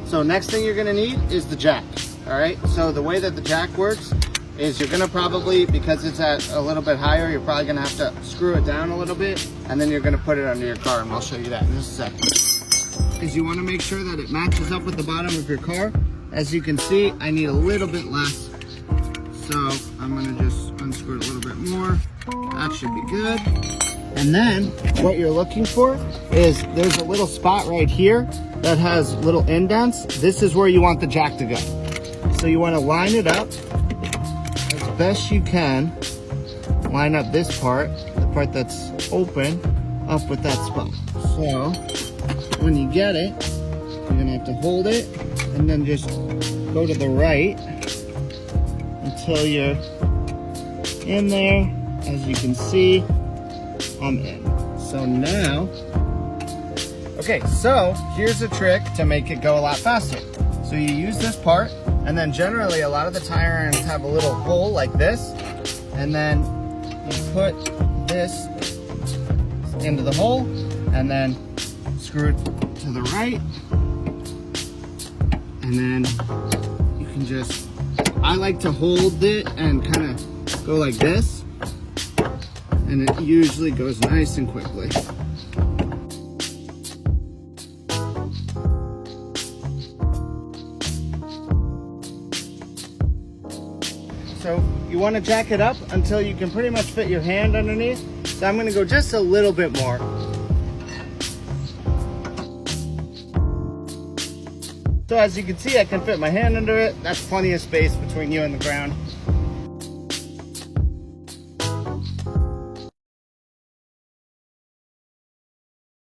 So next thing you're gonna need is the jack, all right? So the way that the jack works is you're gonna probably, because it's at a little bit higher, you're probably gonna have to screw it down a little bit, and then you're gonna put it under your car, and I'll show you that in just a second. Because you wanna make sure that it matches up with the bottom of your car. As you can see, I need a little bit less. So I'm gonna just unscrew it a little bit more. That should be good. And then what you're looking for is there's a little spot right here that has little indents. This is where you want the jack to go. So you wanna line it up as best you can. Line up this part, the part that's open, up with that spot. So when you get it, you're gonna have to hold it and then just go to the right until you're in there. As you can see, I'm in. So now, okay, so here's a trick to make it go a lot faster. So you use this part, and then generally a lot of the tire irons have a little hole like this, and then you put this into the hole, and then screw it to the right, and then you can just, I like to hold it and kind of go like this, and it usually goes nice and quickly. So you want to jack it up until you can pretty much fit your hand underneath. So I'm going to go just a little bit more. So as you can see, I can fit my hand under it. That's plenty of space between you and the ground.